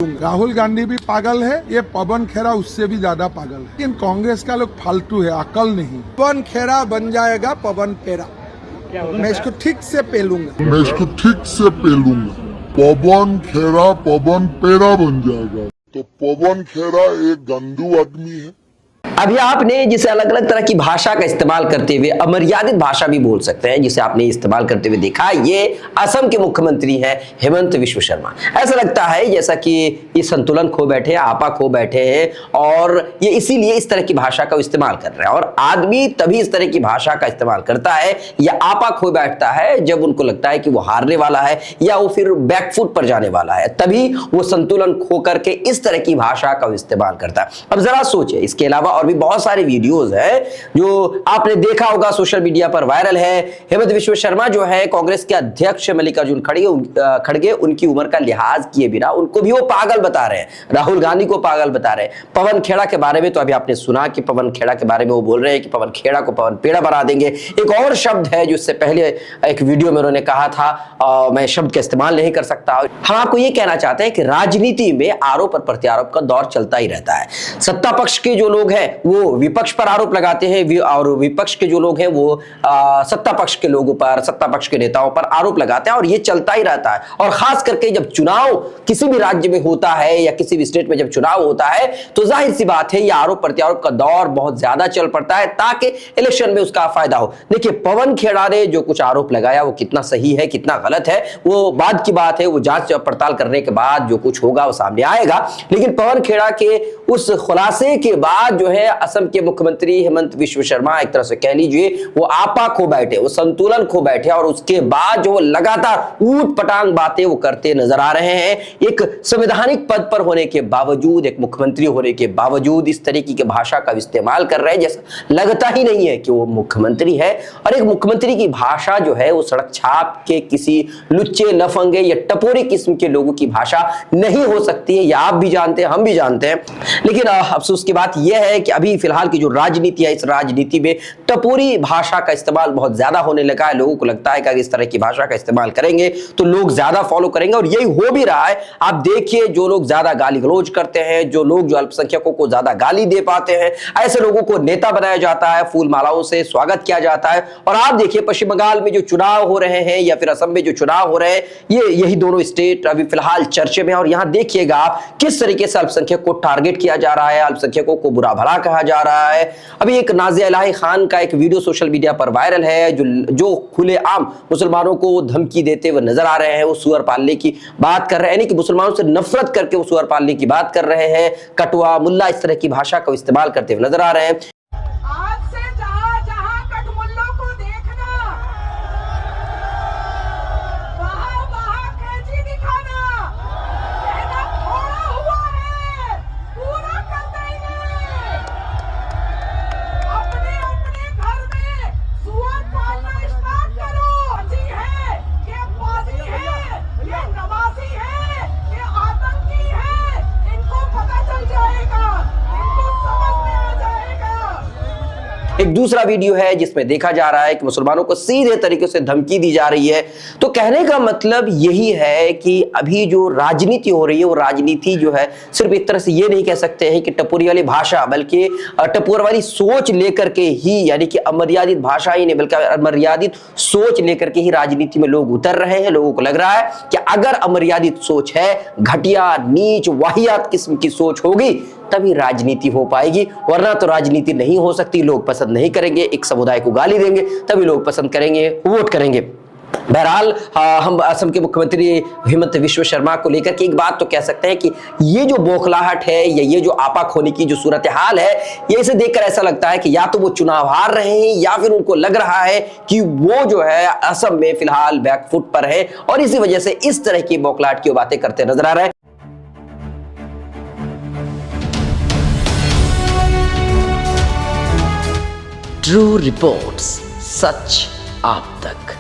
पेलूंगा। राहुल गांधी भी पागल है, ये पवन खेरा उससे भी ज्यादा पागल है। लेकिन कांग्रेस का लोग फालतू है, अकल नहीं। पवन खेरा बन जाएगा पवन पेरा। मैं इसको ठीक से पेलूंगा। पवन खेरा पवन पेरा बन जाएगा। तो पवन खेरा एक गंदू आदमी है। अभी आपने जिसे अलग अलग तरह की भाषा का इस्तेमाल करते हुए, अमर्यादित भाषा भी बोल सकते हैं, जिसे आपने इस्तेमाल करते हुए देखा, ये असम के मुख्यमंत्री हैं हेमंत विश्व शर्मा। ऐसा लगता है जैसा कि ये संतुलन खो बैठे, आपा खो बैठे हैं और ये इसीलिए इस तरह की भाषा का इस्तेमाल कर रहे हैं। और आदमी तभी इस तरह की भाषा का इस्तेमाल करता है या आपा खो बैठता है जब उनको लगता है कि वो हारने वाला है या वो फिर बैकफुट पर जाने वाला है, तभी वो संतुलन खो करके इस तरह की भाषा का इस्तेमाल करता है। अब जरा सोचिए, इसके अलावा और भी बहुत सारे वीडियोस हैं जो आपने देखा होगा, सोशल मीडिया पर वायरल है। हेमंत विश्व शर्मा जो है कांग्रेस के अध्यक्ष मल्लिकार्जुन खड़गे, उनकी उम्र का लिहाज किए बिना उनको भी वो पागल बता रहे हैं, राहुल गांधी को पागल बता रहे हैं। पवन खेड़ा के बारे में तो अभी आपने सुना कि पवन खेड़ा के बारे में वो बोल रहे हैं कि पवन खेड़ा को पवन पेड़ा बना देंगे। एक और शब्द है जो इससे पहले एक वीडियो में उन्होंने कहा था, मैं शब्द का इस्तेमाल नहीं कर सकता। हम आपको ये कहना चाहते हैं कि राजनीति में आरोप और प्रत्यारोप का दौर चलता ही रहता है। सत्ता पक्ष के जो लोग हैं वो विपक्ष पर आरोप लगाते हैं और विपक्ष के जो लोग हैं वो सत्ता पक्ष के लोगों पर, सत्ता पक्ष के नेताओं पर आरोप लगाते हैं और ये चलता ही रहता है। और खास करके जब चुनाव किसी भी राज्य में होता है या किसी भी स्टेट में जब चुनाव होता है तो जाहिर सी बात है ये आरोप प्रत्यारोप का दौर बहुत ज्यादा चल पड़ता है ताकि इलेक्शन में उसका फायदा हो। देखिए, पवन खेड़ा ने जो कुछ आरोप लगाया वो कितना सही है कितना गलत है वो बाद की बात है, वो जांच पड़ताल करने के बाद जो कुछ होगा वो सामने आएगा। लेकिन पवन खेड़ा के उस खुलासे के बाद जो है असम के मुख्यमंत्री हेमंत विश्व शर्मा एक तरह से कह लीजिए वो आपा खो बैठे, वो संतुलन खो बैठे और उसके बाद जो लगातार ऊट पटांग बातें वो करते नजर आ रहे हैं। एक संवैधानिक पद पर होने के बावजूद, एक मुख्यमंत्री होने के बावजूद इस तरीके की भाषा का इस्तेमाल कर रहे हैं जैसा लगता ही नहीं है कि वो मुख्यमंत्री है। और एक मुख्यमंत्री की भाषा जो है वो सड़क छाप के किसी लुच्चे लफंगे या टपोरी किस्म के लोगों की भाषा नहीं हो सकती है, या आप भी जानते हैं, हम भी जानते हैं। लेकिन अफसोस की बात यह है कि अभी फिलहाल की जो राजनीति है, इस राजनीति में टपोरी भाषा का इस्तेमाल बहुत ज्यादा होने लगा है। लोगों को लगता है कि अगर इस तरह की भाषा का इस्तेमाल करेंगे तो लोग ज्यादा फॉलो करेंगे और यही हो भी रहा है। आप देखिए, जो लोग ज्यादा गाली गलौज करते हैं, जो लोग जो अल्पसंख्यकों को ज्यादा गाली दे पाते हैं, ऐसे लोगों को नेता बनाया जाता है, फूल मालाओं से स्वागत किया जाता है। और आप देखिए, पश्चिम बंगाल में जो चुनाव हो रहे हैं या फिर असम में जो चुनाव हो रहे हैं, यही दोनों स्टेट अभी फिलहाल चर्चे में। और यहां देखिएगा आप किस तरीके से अल्पसंख्यक को टारगेट किया जा रहा है, अल्पसंख्यकों को बुरा भला कहा जा रहा है। अभी एक नाज़िया इलाही खान का एक वीडियो सोशल मीडिया पर वायरल है जो खुलेआम मुसलमानों को धमकी देते हुए नजर आ रहे हैं। वो सुअर पालने की बात कर रहे हैं, यानी कि मुसलमानों से नफरत करके वो सुअर पालने की बात कर रहे हैं। कटवा, मुल्ला, इस तरह की भाषा का इस्तेमाल करते हुए नजर आ रहे हैं। एक दूसरा वीडियो है जिसमें देखा जा रहा है कि मुसलमानों को सीधे तरीके से धमकी दी जा रही है। तो कहने का मतलब यही है कि अभी जो राजनीति हो रही है वो राजनीति जो है सिर्फ एक तरह से ये नहीं कह सकते हैं कि टपोरी वाली भाषा, बल्कि टपोर वाली सोच लेकर के ही, यानी कि अमर्यादित भाषा ही नहीं बल्कि अमर्यादित सोच लेकर के ही राजनीति में लोग उतर रहे हैं। लोगों को लग रहा है कि अगर अमर्यादित सोच है, घटिया, नीच, वाहियात किस्म की सोच होगी तभी राजनीति हो पाएगी, वरना तो राजनीति नहीं हो सकती। लोग पसंद नहीं करेंगे, एक समुदाय को गाली देंगे तभी लोग पसंद करेंगे, वोट करेंगे। बहरहाल हम असम के मुख्यमंत्री हेमंत विश्व शर्मा को लेकर के एक बात तो कह सकते हैं कि ये जो बौखलाहट है या ये जो आपा खोने की जो सूरत हाल है, ये इसे देखकर ऐसा लगता है कि या तो वो चुनाव हार रहे हैं या फिर उनको लग रहा है कि वो जो है असम में फिलहाल बैकफुट पर है और इसी वजह से इस तरह की बौखलाहट की बातें करते नजर आ रहे हैं। ट्रू रिपोर्ट्स, सच आप तक।